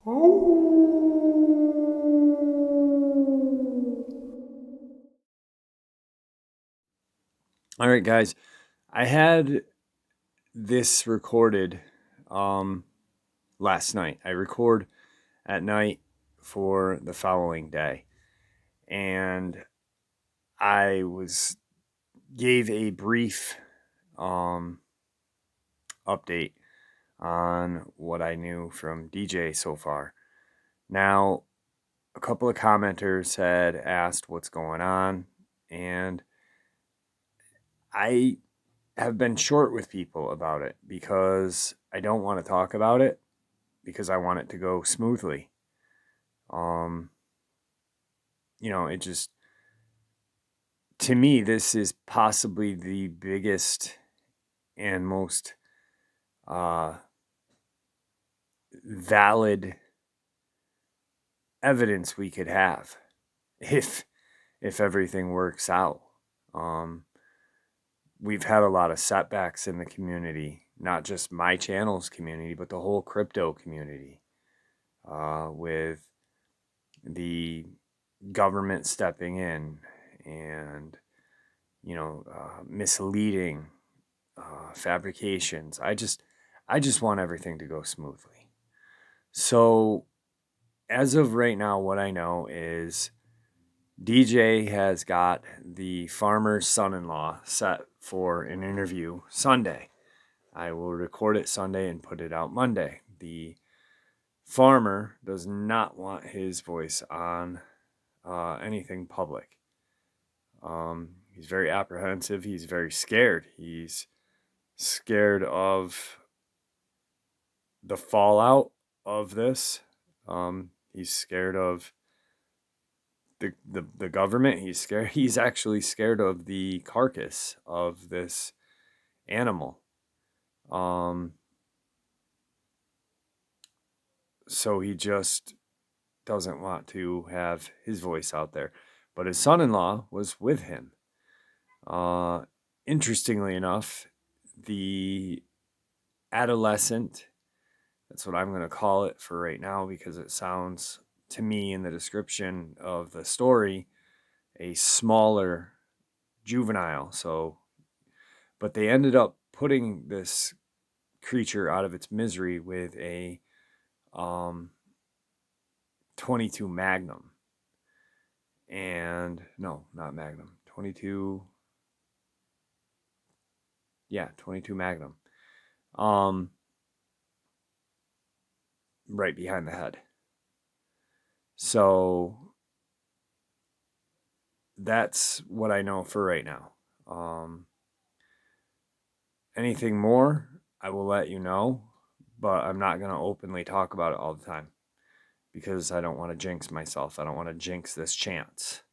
All right, guys. I had this recorded last night. I record at night for the following day. And I gave a brief update on what I knew from DJ so far. Now, a couple of commenters had asked what's going on, and I have been short with people about it because I don't want to talk about it because I want it to go smoothly. It just, to me, this is possibly the biggest and most valid evidence we could have if everything works out. We've had a lot of setbacks in the community, not just my channel's community, but the whole crypto community, with the government stepping in and misleading fabrications. I just want everything to go smoothly. So as of right now, what I know is DJ has got the farmer's son-in-law set for an interview Sunday. I will record it Sunday and put it out Monday. The farmer does not want his voice on anything public. He's very apprehensive. He's very scared. He's scared of the fallout of this. He's scared of the government. He's actually scared of the carcass of this animal. So he just doesn't want to have his voice out there. But his son-in-law was with him. Interestingly enough, the adolescent, that's what I'm going to call it for right now because it sounds to me in the description of the story a smaller juvenile. But they ended up putting this creature out of its misery with a 22 Magnum. And no, not Magnum. 22 Magnum. Right behind the head. So that's what I know for right now. Anything more, I will let you know, but I'm not going to openly talk about it all the time because I don't want to jinx myself. I don't want to jinx this chance.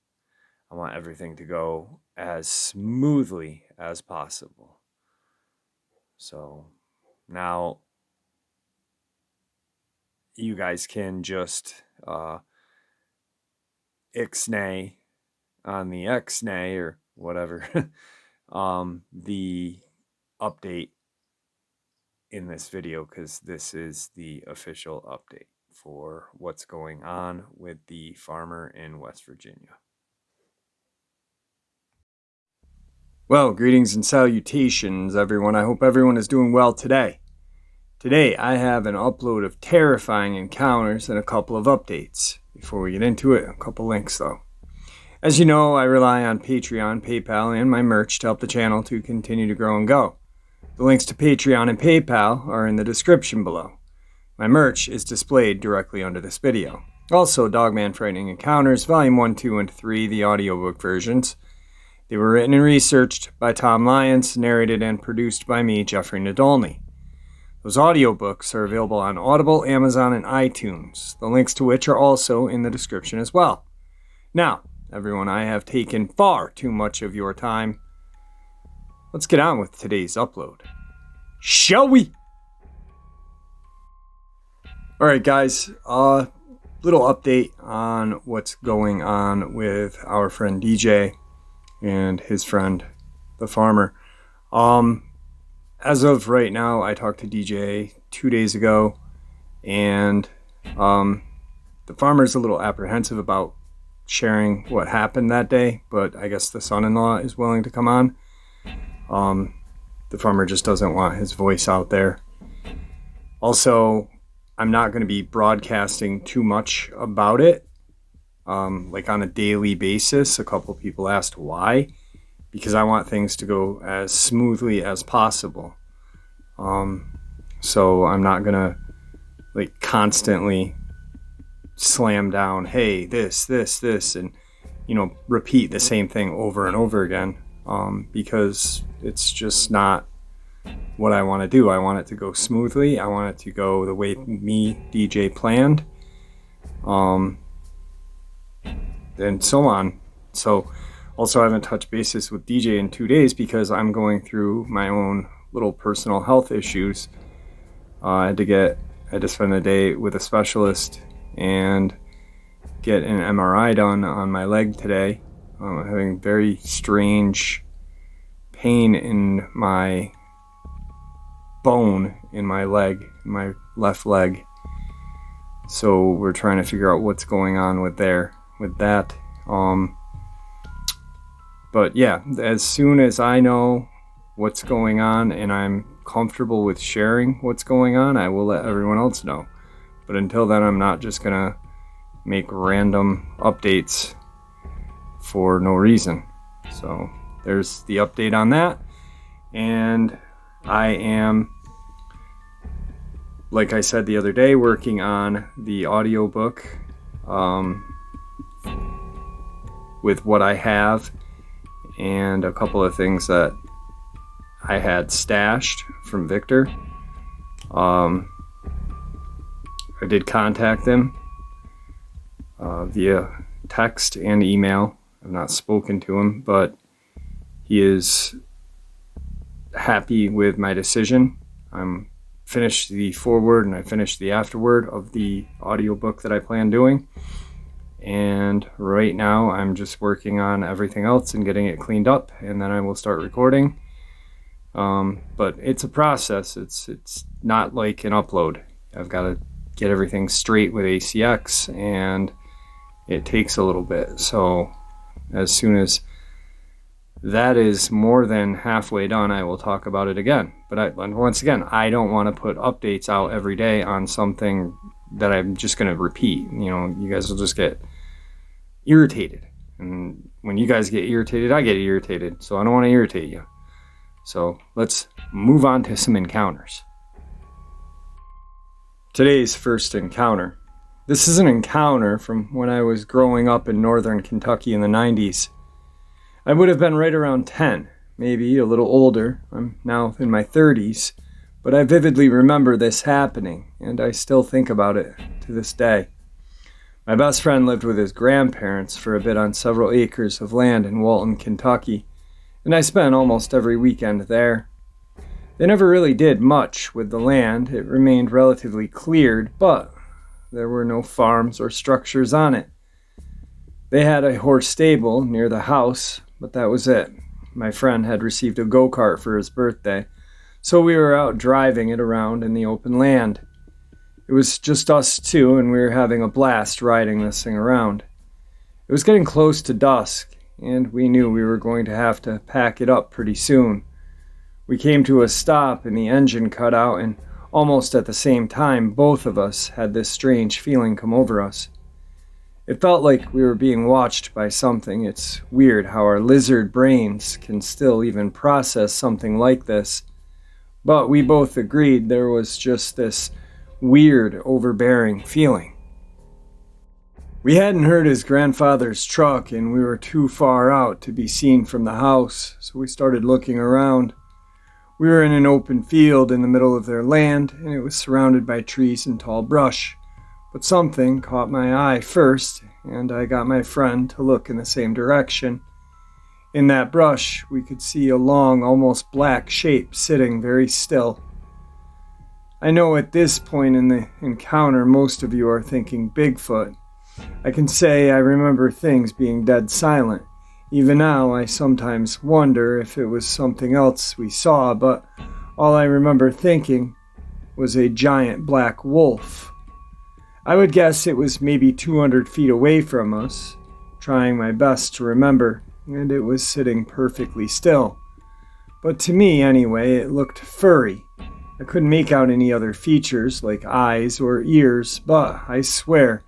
I want everything to go as smoothly as possible. So now you guys can just ixnay on the xnay or whatever the update in this video, because this is the official update for what's going on with the farmer in West Virginia. Well, greetings and salutations, everyone. I hope everyone is doing well today. Today, I have an upload of terrifying encounters and a couple of updates. Before we get into it, a couple links though. As you know, I rely on Patreon, PayPal, and my merch to help the channel to continue to grow and go. The links to Patreon and PayPal are in the description below. My merch is displayed directly under this video. Also, Dogman Frightening Encounters, Volume 1, 2, and 3, the audiobook versions. They were written and researched by Tom Lyons, narrated and produced by me, Jeffrey Nadolny. Those audiobooks are available on Audible, Amazon, and iTunes, the links to which are also in the description as well. Now, everyone, I have taken far too much of your time. Let's get on with today's upload. Shall we? Alright guys, little update on what's going on with our friend DJ and his friend, the farmer. As of right now, I talked to DJ 2 days ago, and The farmer's a little apprehensive about sharing what happened that day, but I guess the son-in-law is willing to come on. The farmer just doesn't want his voice out there. Also, I'm not going to be broadcasting too much about it, like on a daily basis. A couple people asked why, because I want things to go as smoothly as possible. So I'm not going to like constantly slam down, hey, this, and, repeat the same thing over and over again, because it's just not what I want to do. I want it to go smoothly. I want it to go the way me, DJ, planned, and so on. So also I haven't touched bases with DJ in 2 days because I'm going through my own little personal health issues. I had to spend the day with a specialist and get an MRI done on my leg today. I'm having very strange pain in my bone in my leg, my left leg. So we're trying to figure out what's going on with that. But yeah, as soon as I know what's going on and I'm comfortable with sharing what's going on, I will let everyone else know. But until then, I'm not just gonna make random updates for no reason. So there's the update on that. And I am, like I said the other day, working on the audiobook with what I have and a couple of things that I had stashed from Victor. I did contact him via text and email. I've not spoken to him, but he is happy with my decision. I'm finished the foreword and I finished the afterword of the audiobook that I plan doing. And right now I'm just working on everything else and getting it cleaned up, and then I will start recording. But it's a process. It's not like an upload. I've got to get everything straight with ACX, and it takes a little bit. So as soon as that is more than halfway done, I will talk about it again. But once again, I don't want to put updates out every day on something that I'm just going to repeat. You guys will just get irritated. And when you guys get irritated, I get irritated. So I don't want to irritate you. So let's move on to some encounters. Today's first encounter. This is an encounter from when I was growing up in northern Kentucky in the 90s. I would have been right around 10, maybe a little older. I'm now in my 30s, but I vividly remember this happening, and I still think about it to this day. My best friend lived with his grandparents for a bit on several acres of land in Walton, Kentucky, and I spent almost every weekend there. They never really did much with the land. It remained relatively cleared, but there were no farms or structures on it. They had a horse stable near the house, but that was it. My friend had received a go-kart for his birthday, so we were out driving it around in the open land. It was just us two, and we were having a blast riding this thing around. It was getting close to dusk, and we knew we were going to have to pack it up pretty soon. We came to a stop, and the engine cut out, and almost at the same time, both of us had this strange feeling come over us. It felt like we were being watched by something. It's weird how our lizard brains can still even process something like this. But we both agreed there was just this weird, overbearing feeling. We hadn't heard his grandfather's truck, and we were too far out to be seen from the house, so we started looking around. We were in an open field in the middle of their land, and it was surrounded by trees and tall brush. But something caught my eye first, and I got my friend to look in the same direction. In that brush, we could see a long, almost black shape sitting very still. I know at this point in the encounter, most of you are thinking Bigfoot. I can say I remember things being dead silent. Even now, I sometimes wonder if it was something else we saw, but all I remember thinking was a giant black wolf. I would guess it was maybe 200 feet away from us, trying my best to remember, and it was sitting perfectly still. But to me, anyway, it looked furry. I couldn't make out any other features like eyes or ears, but I swear,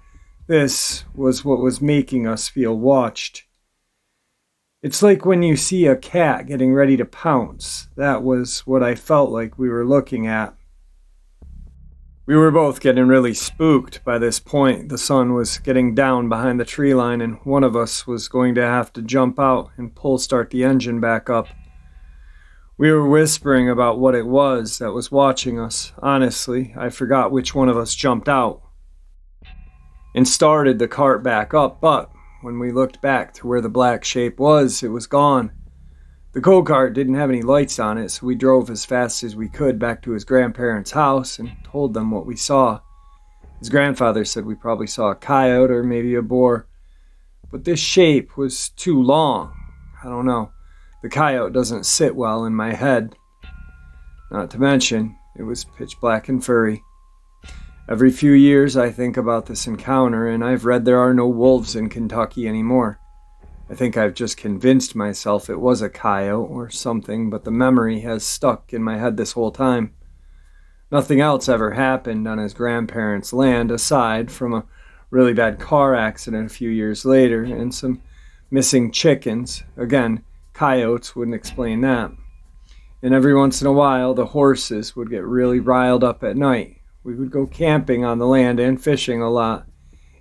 this was what was making us feel watched. It's like when you see a cat getting ready to pounce. That was what I felt like we were looking at. We were both getting really spooked by this point. The sun was getting down behind the tree line, and one of us was going to have to jump out and pull start the engine back up. We were whispering about what it was that was watching us. Honestly, I forgot which one of us jumped out and started the cart back up, but when we looked back to where the black shape was, it was gone. The go-kart didn't have any lights on it, so we drove as fast as we could back to his grandparents' house and told them what we saw. His grandfather said we probably saw a coyote or maybe a boar, but this shape was too long. I don't know. The coyote doesn't sit well in my head. Not to mention, it was pitch black and furry. Every few years I think about this encounter, and I've read there are no wolves in Kentucky anymore. I think I've just convinced myself it was a coyote or something, but the memory has stuck in my head this whole time. Nothing else ever happened on his grandparents' land aside from a really bad car accident a few years later and some missing chickens. Again, coyotes wouldn't explain that. And every once in a while, the horses would get really riled up at night. We would go camping on the land and fishing a lot,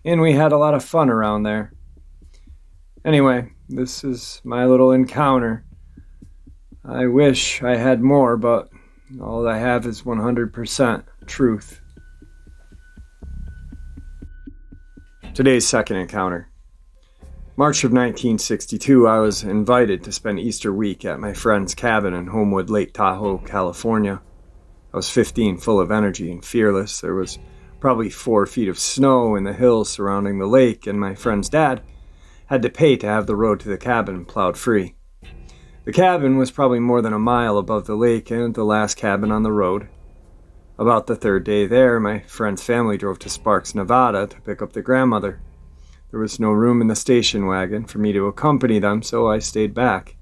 and we had a lot of fun around there. Anyway, this is my little encounter. I wish I had more, but all I have is 100% truth. Today's second encounter. March of 1962, I was invited to spend Easter week at my friend's cabin in Homewood, Lake Tahoe, California. I was 15, full of energy and fearless. There was probably 4 feet of snow in the hills surrounding the lake, and my friend's dad had to pay to have the road to the cabin plowed free. The cabin was probably more than a mile above the lake and the last cabin on the road. About the third day there, my friend's family drove to Sparks, Nevada to pick up their grandmother. There was no room in the station wagon for me to accompany them, so I stayed back.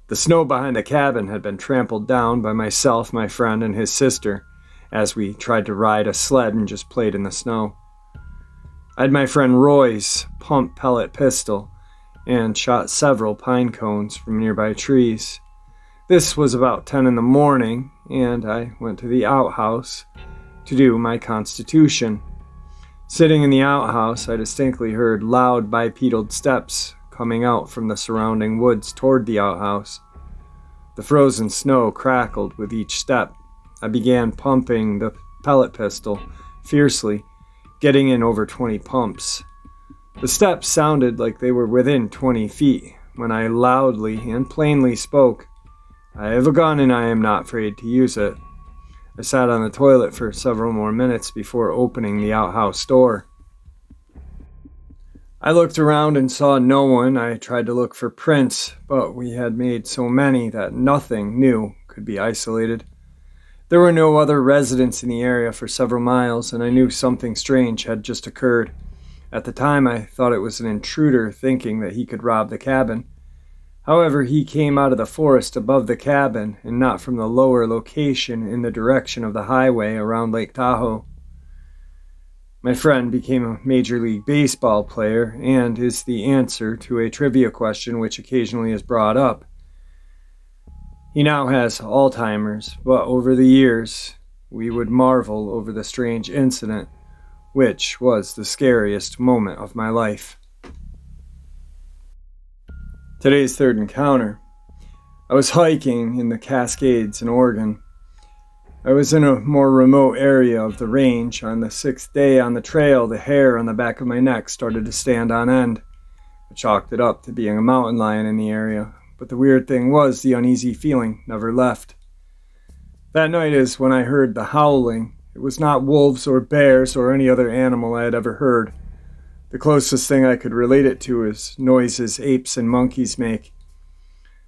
The snow behind the cabin had been trampled down by myself, my friend, and his sister as we tried to ride a sled and just played in the snow. I had my friend Roy's pump pellet pistol and shot several pine cones from nearby trees. This was about 10 in the morning, and I went to the outhouse to do my constitution. Sitting in the outhouse, I distinctly heard loud bipedal steps coming out from the surrounding woods toward the outhouse. The frozen snow crackled with each step. I began pumping the pellet pistol fiercely, getting in over 20 pumps. The steps sounded like they were within 20 feet when I loudly and plainly spoke. I have a gun and I am not afraid to use it. I sat on the toilet for several more minutes before opening the outhouse door. I looked around and saw no one. I tried to look for prints, but we had made so many that nothing new could be isolated. There were no other residents in the area for several miles, and I knew something strange had just occurred. At the time, I thought it was an intruder thinking that he could rob the cabin. However, he came out of the forest above the cabin and not from the lower location in the direction of the highway around Lake Tahoe. My friend became a Major League Baseball player and is the answer to a trivia question which occasionally is brought up. He now has Alzheimer's, but over the years, we would marvel over the strange incident, which was the scariest moment of my life. Today's third encounter. I was hiking in the Cascades in Oregon. I was in a more remote area of the range. On the 6th day on the trail, the hair on the back of my neck started to stand on end. I chalked it up to being a mountain lion in the area, but the weird thing was the uneasy feeling never left. That night is when I heard the howling. It was not wolves or bears or any other animal I had ever heard. The closest thing I could relate it to is noises apes and monkeys make.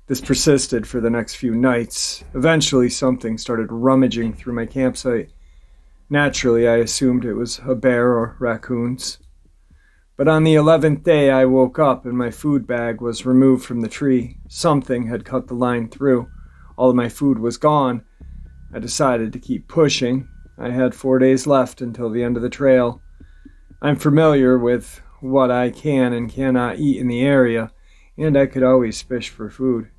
This persisted for the next few nights. Eventually, something started rummaging through my campsite. Naturally, I assumed it was a bear or raccoons. But on the 11th day, I woke up and my food bag was removed from the tree. Something had cut the line through. All of my food was gone. I decided to keep pushing. I had 4 days left until the end of the trail. I'm familiar with what I can and cannot eat in the area, and I could always fish for food.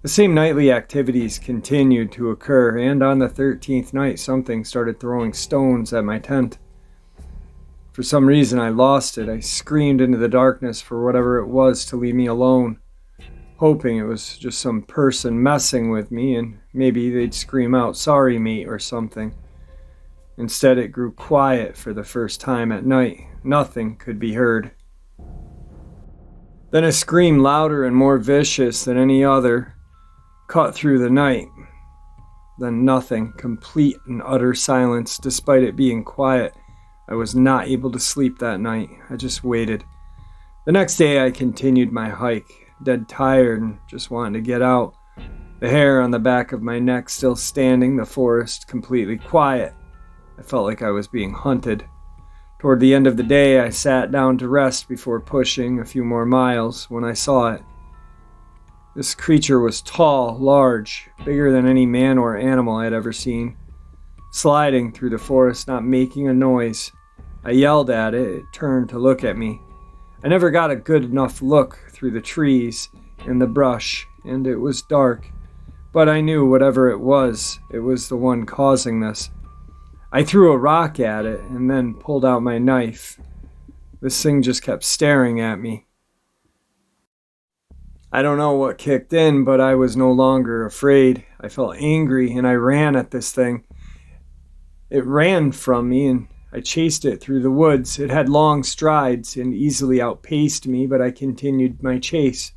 The same nightly activities continued to occur, and on the 13th night something started throwing stones at my tent. For some reason I lost it. I screamed into the darkness for whatever it was to leave me alone, hoping it was just some person messing with me and maybe they'd scream out, "Sorry, mate," or something. Instead, it grew quiet for the first time at night. Nothing could be heard. Then a scream louder and more vicious than any other cut through the night. Then nothing, complete and utter silence. Despite it being quiet, I was not able to sleep that night. I just waited. The next day I continued my hike, dead tired and just wanting to get out. The hair on the back of my neck still standing, the forest completely quiet. I felt like I was being hunted. Toward the end of the day, I sat down to rest before pushing a few more miles when I saw it. This creature was tall, large, bigger than any man or animal I had ever seen. Sliding through the forest, not making a noise. I yelled at it. It turned to look at me. I never got a good enough look through the trees and the brush, and it was dark. But I knew whatever it was the one causing this. I threw a rock at it and then pulled out my knife. This thing just kept staring at me. I don't know what kicked in, but I was no longer afraid. I felt angry and I ran at this thing. It ran from me and I chased it through the woods. It had long strides and easily outpaced me, but I continued my chase.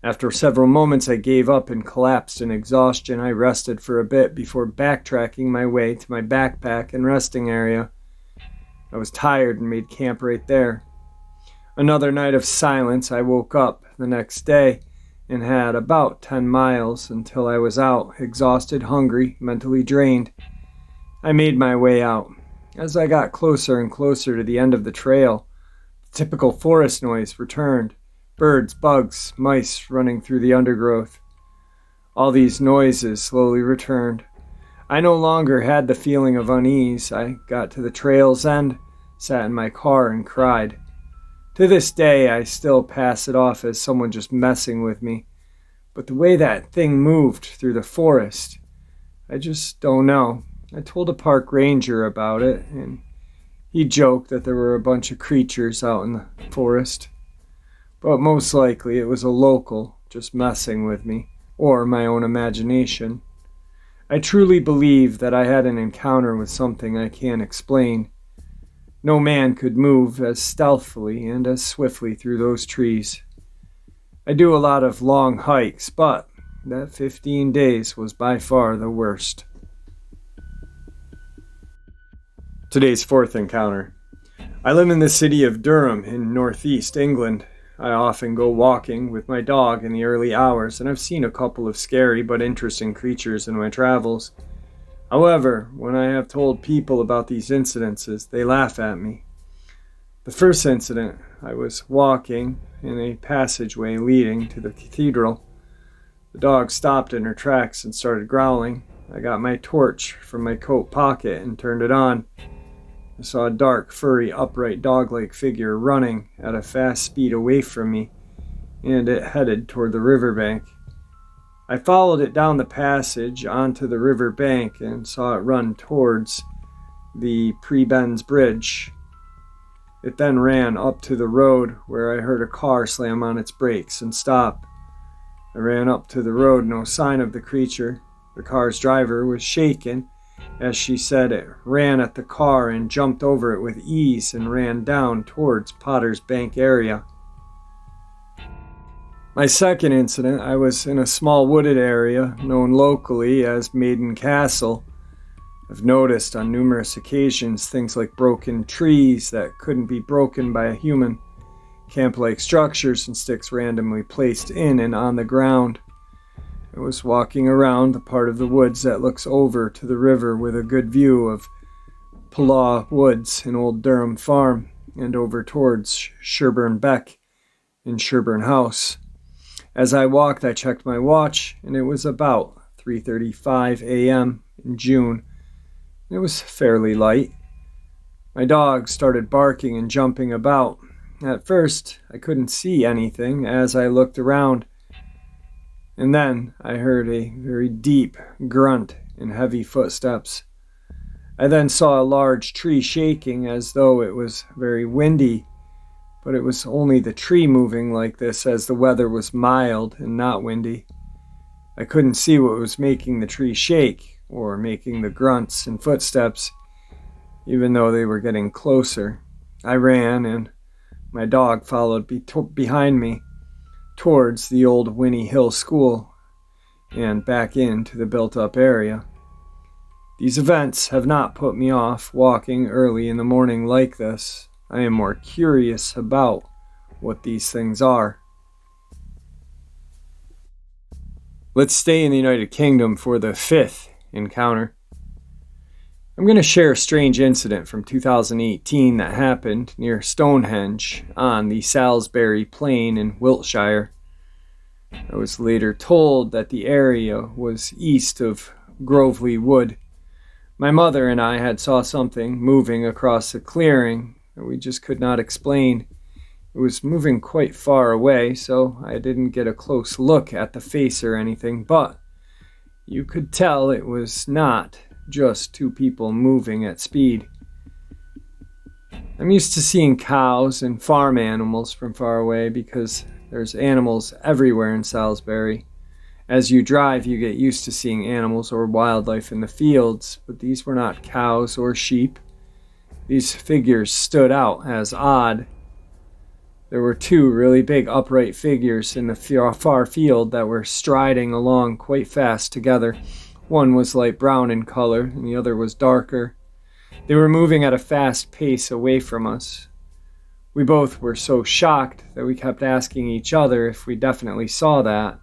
After several moments, I gave up and collapsed in exhaustion. I rested for a bit before backtracking my way to my backpack and resting area. I was tired and made camp right there. Another night of silence. I woke up the next day and had about 10 miles until I was out, exhausted, hungry, mentally drained. I made my way out. As I got closer and closer to the end of the trail, the typical forest noise returned. Birds, bugs, mice running through the undergrowth. All these noises slowly returned. I no longer had the feeling of unease. I got to the trail's end, sat in my car, and cried. To this day, I still pass it off as someone just messing with me. But the way that thing moved through the forest, I just don't know. I told a park ranger about it, and he joked that there were a bunch of creatures out in the forest. But most likely it was a local just messing with me, or my own imagination. I truly believe that I had an encounter with something I can't explain. No man could move as stealthily and as swiftly through those trees. I do a lot of long hikes, but that 15 days was by far the worst. Today's fourth encounter. I live in the city of Durham in northeast England. I often go walking with my dog in the early hours, and I've seen a couple of scary but interesting creatures in my travels. However, when I have told people about these incidences, they laugh at me. The first incident, I was walking in a passageway leading to the cathedral. The dog stopped in her tracks and started growling. I got my torch from my coat pocket and turned it on. I saw a dark, furry, upright dog-like figure running at a fast speed away from me, and it headed toward the riverbank. I followed it down the passage onto the river bank and saw it run towards the Prebends Bridge. It then ran up to the road where I heard a car slam on its brakes and stop. I ran up to the road, no sign of the creature. The car's driver was shaken. As she said, it ran at the car and jumped over it with ease and ran down towards Potter's Bank area. My second incident, I was in a small wooded area known locally as Maiden Castle. I've noticed on numerous occasions things like broken trees that couldn't be broken by a human, camp-like structures and sticks randomly placed in and on the ground. I was walking around the part of the woods that looks over to the river with a good view of Pulaw Woods in Old Durham Farm and over towards Sherburne Beck in Sherburne House. As I walked, I checked my watch, and it was about 3:35 a.m. in June. It was fairly light. My dog started barking and jumping about. At first, I couldn't see anything as I looked around, and then I heard a very deep grunt and heavy footsteps. I then saw a large tree shaking as though it was very windy, but it was only the tree moving like this as the weather was mild and not windy. I couldn't see what was making the tree shake or making the grunts and footsteps, even though they were getting closer. I ran, and my dog followed behind me towards the old Winnie Hill School and back into the built-up area. These events have not put me off walking early in the morning like this. I am more curious about what these things are. Let's stay in the United Kingdom for the fifth encounter. I'm going to share a strange incident from 2018 that happened near Stonehenge on the Salisbury Plain in Wiltshire. I was later told that the area was east of Grovely Wood. My mother and I had saw something moving across the clearing that we just could not explain. It was moving quite far away, so I didn't get a close look at the face or anything, but you could tell it was not just two people moving at speed. I'm used to seeing cows and farm animals from far away because there's animals everywhere in Salisbury. As you drive, you get used to seeing animals or wildlife in the fields, but these were not cows or sheep. These figures stood out as odd. There were two really big upright figures in the far field that were striding along quite fast together. One was light brown in color, and the other was darker. They were moving at a fast pace away from us. We both were so shocked that we kept asking each other if we definitely saw that.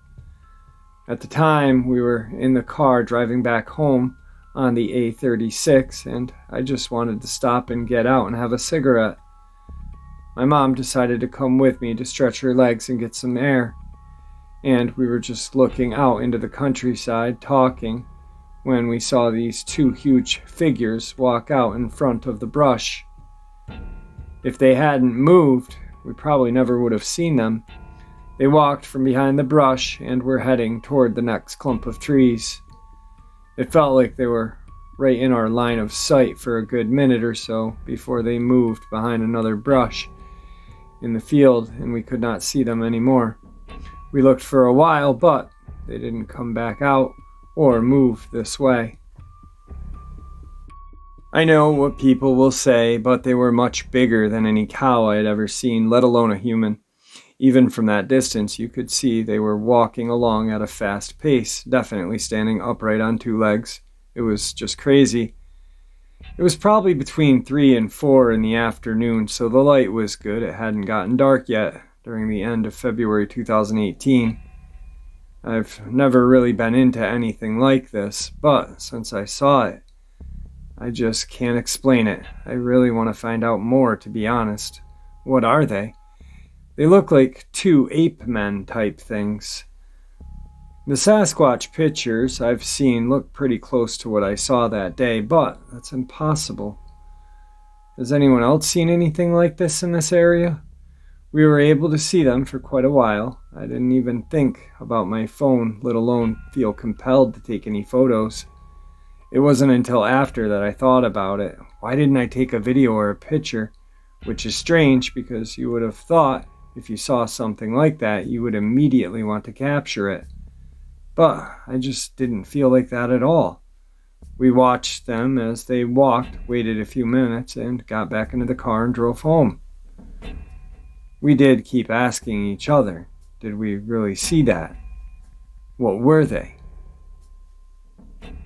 At the time, we were in the car driving back home on the A36, and I just wanted to stop and get out and have a cigarette. My mom decided to come with me to stretch her legs and get some air, and we were just looking out into the countryside, talking, when we saw these two huge figures walk out in front of the brush. If they hadn't moved, we probably never would have seen them. They walked from behind the brush and were heading toward the next clump of trees. It felt like they were right in our line of sight for a good minute or so before they moved behind another brush in the field and we could not see them anymore. We looked for a while, but they didn't come back out or move this way. I know what people will say, but they were much bigger than any cow I had ever seen, let alone a human. Even from that distance, you could see they were walking along at a fast pace, definitely standing upright on two legs. It was just crazy. It was probably between 3 and 4 in the afternoon, so the light was good. It hadn't gotten dark yet during the end of February 2018. I've never really been into anything like this, but since I saw it, I just can't explain it. I really want to find out more, to be honest. What are they? They look like two ape men type things. The Sasquatch pictures I've seen look pretty close to what I saw that day, but that's impossible. Has anyone else seen anything like this in this area? We were able to see them for quite a while. I didn't even think about my phone, let alone feel compelled to take any photos. It wasn't until after that I thought about it. Why didn't I take a video or a picture? Which is strange because you would have thought if you saw something like that, you would immediately want to capture it. But I just didn't feel like that at all. We watched them as they walked, waited a few minutes, and got back into the car and drove home. We did keep asking each other, did we really see that? What were they?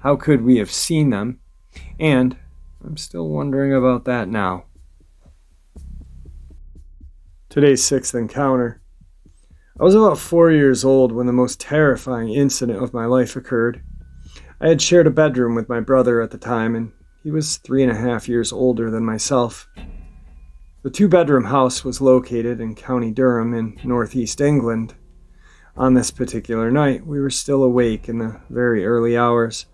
How could we have seen them? And I'm still wondering about that now. Today's sixth encounter. I was about 4 years old when the most terrifying incident of my life occurred. I had shared a bedroom with my brother at the time, and he He was 3.5 years older than myself. The two-bedroom house was located in County Durham in northeast England. On this particular night, we were still awake in the very early hours.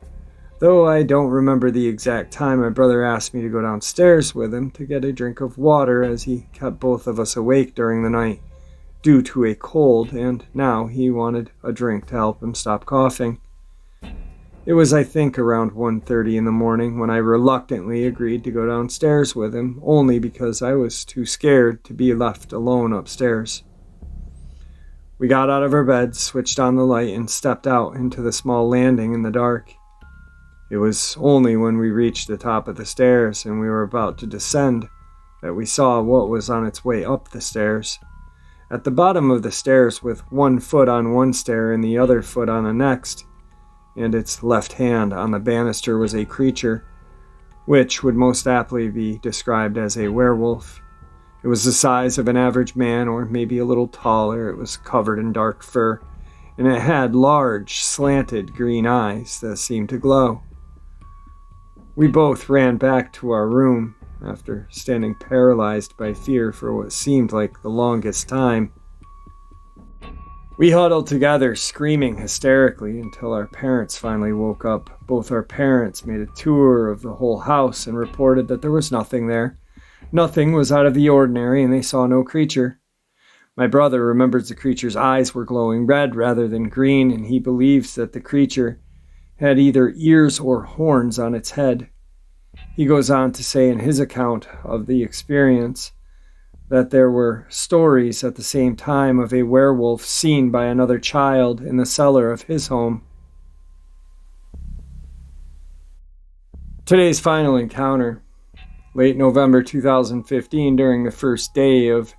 Though I don't remember the exact time, my brother asked me to go downstairs with him to get a drink of water as he kept both of us awake during the night due to a cold, and now he wanted a drink to help him stop coughing. It was, I think, around 1:30 in the morning when I reluctantly agreed to go downstairs with him, only because I was too scared to be left alone upstairs. We got out of our beds, switched on the light, and stepped out into the small landing in the dark. It was only when we reached the top of the stairs and we were about to descend that we saw what was on its way up the stairs. At the bottom of the stairs, with one foot on one stair and the other foot on the next, and its left hand on the banister, was a creature, which would most aptly be described as a werewolf. It was the size of an average man, or maybe a little taller. It was covered in dark fur, and it had large, slanted green eyes that seemed to glow. We both ran back to our room after standing paralyzed by fear for what seemed like the longest time. We huddled together, screaming hysterically, until our parents finally woke up. Both our parents made a tour of the whole house and reported that there was nothing there. Nothing was out of the ordinary, and they saw no creature. My brother remembers the creature's eyes were glowing red rather than green, and he believes that the creature had either ears or horns on its head. He goes on to say in his account of the experience that there were stories at the same time of a werewolf seen by another child in the cellar of his home. Today's final encounter. Late November 2015, during the first day of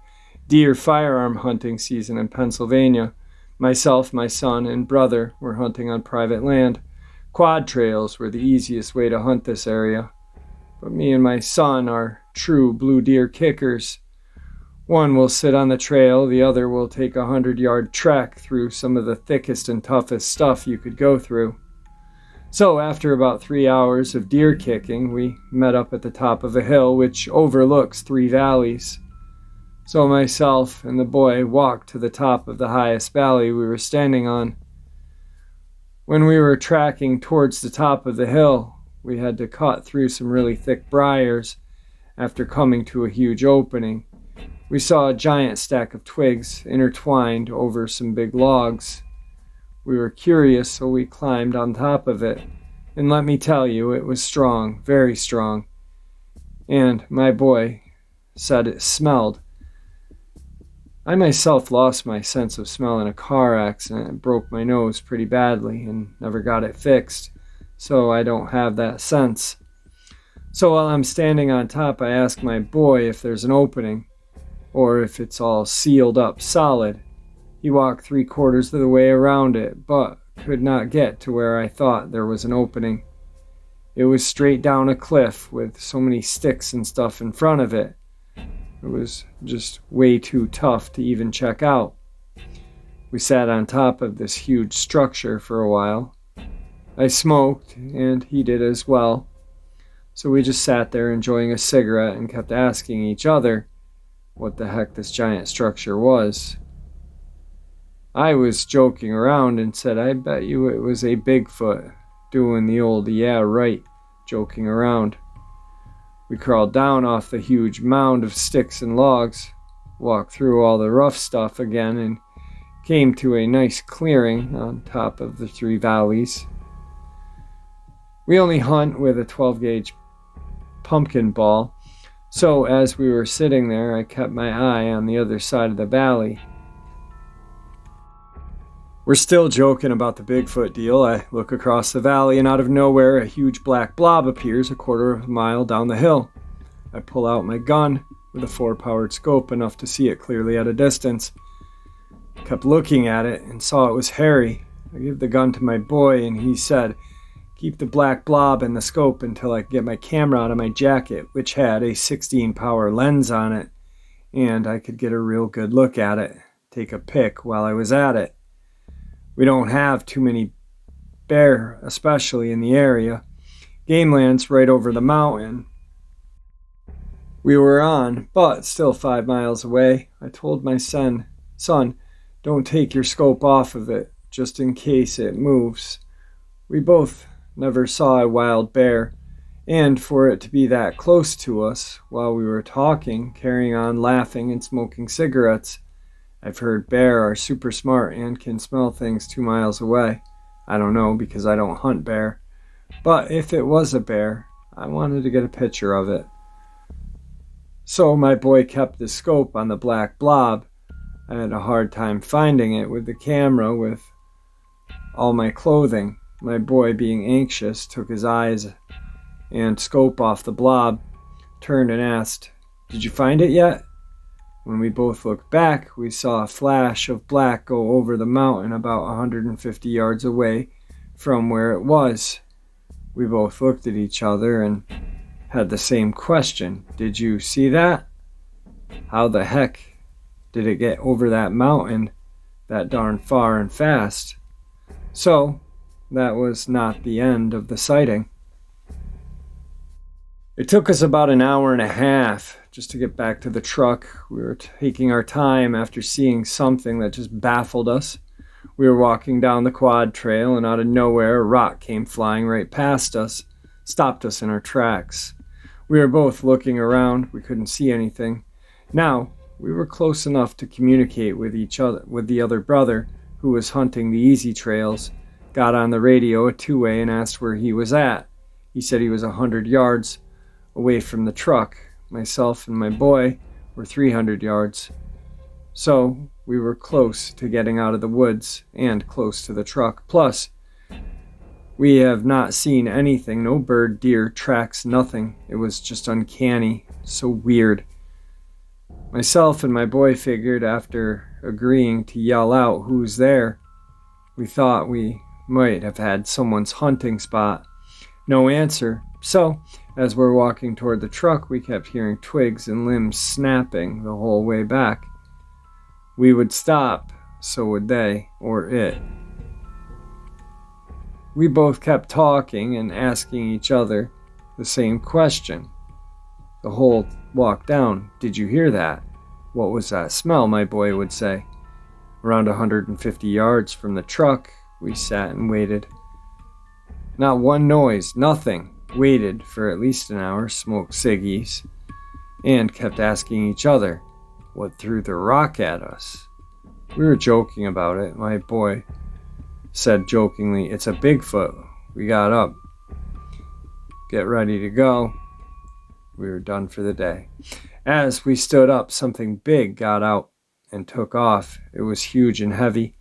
deer firearm hunting season in Pennsylvania, myself, my son, and brother were hunting on private land. Quad trails were the easiest way to hunt this area, but me and my son are true blue deer kickers. One will sit on the trail, the other will take a 100-yard trek through some of the thickest and toughest stuff you could go through. So after about 3 hours of deer kicking, we met up at the top of a hill which overlooks 3 valleys. So myself and the boy walked to the top of the highest valley we were standing on. When we were tracking towards the top of the hill, we had to cut through some really thick briars after coming to a huge opening. We saw a giant stack of twigs intertwined over some big logs. We were curious, so we climbed on top of it. And let me tell you, it was strong, very strong. And my boy said it smelled. I myself lost my sense of smell in a car accident and broke my nose pretty badly and never got it fixed, so I don't have that sense. So while I'm standing on top, I ask my boy if there's an opening, or if it's all sealed up solid. He walked 3/4 of the way around it, but could not get to where I thought there was an opening. It was straight down a cliff with so many sticks and stuff in front of it. It was just way too tough to even check out. We sat on top of this huge structure for a while. I smoked, and he did as well. So we just sat there enjoying a cigarette and kept asking each other what the heck this giant structure was. I was joking around and said, I bet you it was a Bigfoot, doing the old yeah right, joking around. We crawled down off the huge mound of sticks and logs, walked through all the rough stuff again, and came to a nice clearing on top of the 3 valleys. We only hunt with a 12-gauge pumpkin ball, so as we were sitting there, I kept my eye on the other side of the valley. We're still joking about the Bigfoot deal. I look across the valley, and out of nowhere, a huge black blob appears a 1/4 mile down the hill. I pull out my gun with a 4-powered scope, enough to see it clearly at a distance. Kept looking at it and saw it was hairy. I gave the gun to my boy, and he said, keep the black blob in the scope until I could get my camera out of my jacket, which had a 16-power lens on it, and I could get a real good look at it, take a pic while I was at it. We don't have too many bear, especially in the area, game lands right over the mountain we were on, but still 5 miles away. I told my son, don't take your scope off of it, just in case it moves. We both never saw a wild bear, and for it to be that close to us while we were talking, carrying on, laughing, and smoking cigarettes. I've heard bear are super smart and can smell things 2 miles away. I don't know because I don't hunt bear. But if it was a bear, I wanted to get a picture of it. So my boy kept the scope on the black blob. I had a hard time finding it with the camera with all my clothing. My boy, being anxious, took his eyes and scope off the blob, turned and asked, "Did you find it yet?" When we both looked back, we saw a flash of black go over the mountain about 150 yards away from where it was. We both looked at each other and had the same question. Did you see that? How the heck did it get over that mountain that darn far and fast? So, that was not the end of the sighting. It took us about an hour and a half just to get back to the truck. We were taking our time after seeing something that just baffled us. We were walking down the quad trail, and out of nowhere, a rock came flying right past us, stopped us in our tracks. We were both looking around. We couldn't see anything. Now, we were close enough to communicate with each other, with the other brother who was hunting the easy trails, got on the radio, a two-way, and asked where he was at. He said he was 100 yards away from the truck. Myself and my boy were 300 yards. So we were close to getting out of the woods and close to the truck. Plus, we have not seen anything, no bird, deer, tracks, nothing. It was just uncanny, so weird. Myself and my boy figured after agreeing to yell out who's there, we thought we might have had someone's hunting spot. No answer. So, as we're walking toward the truck, we kept hearing twigs and limbs snapping the whole way back. We would stop, so would they, or it. We both kept talking and asking each other the same question. The whole walk down, "Did you hear that? What was that smell?" my boy would say. Around 150 yards from the truck, we sat and waited. Not one noise, nothing. Waited for at least an hour, smoked ciggies, and kept asking each other what threw the rock at us. We were joking about it. My boy said jokingly, "It's a Bigfoot." We got up, get ready to go. We were done for the day. As we stood up, something big got out and took off. It was huge and heavy.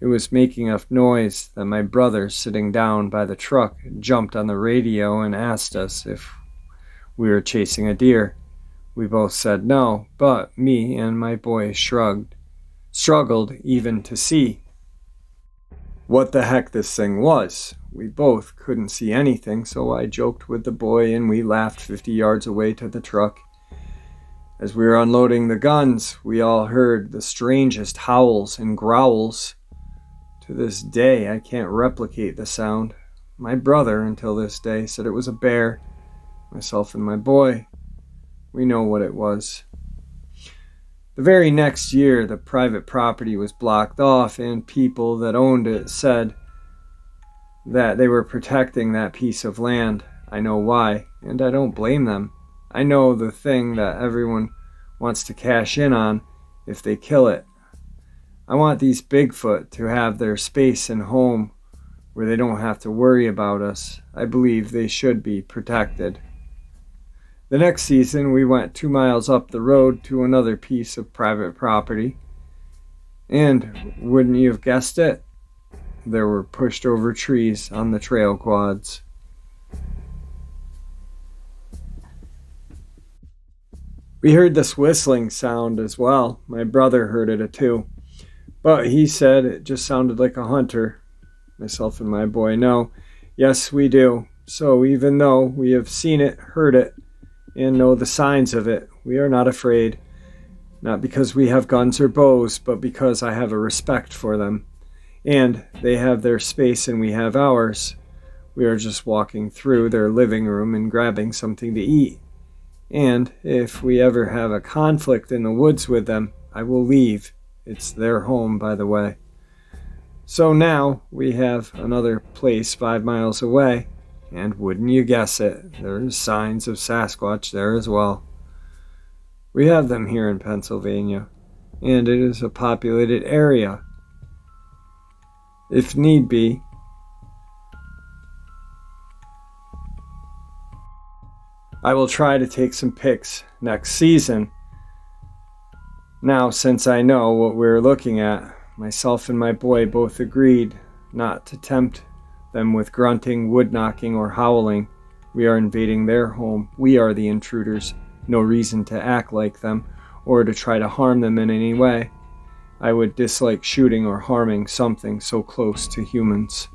It was making enough noise that my brother, sitting down by the truck, jumped on the radio and asked us if we were chasing a deer. We both said no, but me and my boy struggled even to see what the heck this thing was. We both couldn't see anything, so I joked with the boy and we laughed 50 yards away to the truck. As we were unloading the guns, we all heard the strangest howls and growls. To this day, I can't replicate the sound. My brother, until this day, said it was a bear. Myself and my boy, we know what it was. The very next year, the private property was blocked off, and people that owned it said that they were protecting that piece of land. I know why, and I don't blame them. I know the thing that everyone wants to cash in on if they kill it. I want these Bigfoot to have their space and home where they don't have to worry about us. I believe they should be protected. The next season, we went 2 miles up the road to another piece of private property. And wouldn't you have guessed it? There were pushed over trees on the trail quads. We heard this whistling sound as well. My brother heard it too. But he said it just sounded like a hunter. Myself and my boy know. Yes, we do. So even though we have seen it, heard it, and know the signs of it, we are not afraid. Not because we have guns or bows, but because I have a respect for them. And they have their space and we have ours. We are just walking through their living room and grabbing something to eat. And if we ever have a conflict in the woods with them, I will leave. It's their home, by the way. So now we have another place 5 miles away, and wouldn't you guess it, there's signs of Sasquatch there as well. We have them here in Pennsylvania, and it is a populated area. If need be, I will try to take some pics next season. Now, since I know what we're looking at, myself and my boy both agreed not to tempt them with grunting, wood knocking, or howling. We are invading their home. We are the intruders. No reason to act like them or to try to harm them in any way. I would dislike shooting or harming something so close to humans.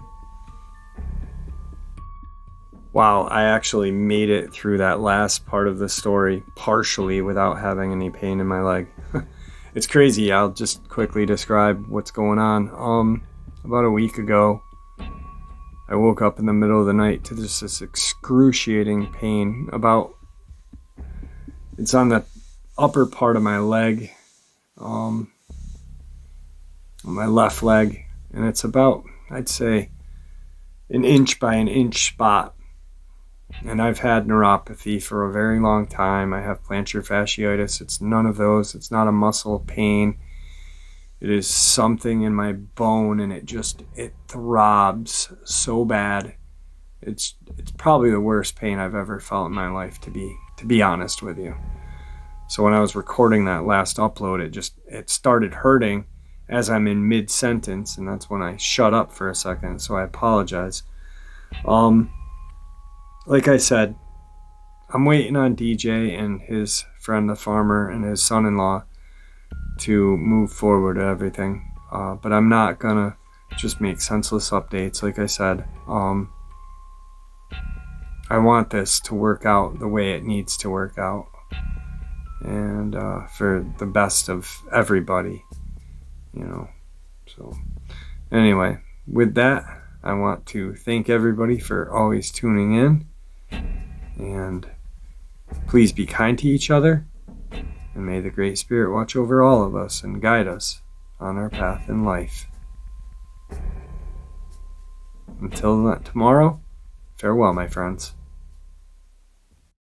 Wow, I actually made it through that last part of the story partially without having any pain in my leg. It's crazy. I'll just quickly describe what's going on. About a week ago, I woke up in the middle of the night to just this excruciating pain. It's on the upper part of my leg, my left leg, and it's about, I'd say, an inch by an inch spot. And I've had neuropathy for a very long time. I have plantar fasciitis. It's none of those. It's not a muscle pain. It is something in my bone, and it throbs so bad. It's probably the worst pain I've ever felt in my life, to be honest with you. So when I was recording that last upload, it started hurting as I'm in mid-sentence, and that's when I shut up for a second, so I apologize. Like I said, I'm waiting on DJ and his friend the farmer and his son-in-law to move forward with everything. But I'm not gonna just make senseless updates. Like I said, I want this to work out the way it needs to work out, and for the best of everybody, So anyway, with that, I want to thank everybody for always tuning in, and please be kind to each other, and may the Great Spirit watch over all of us and guide us on our path in life. Until tomorrow, farewell, my friends.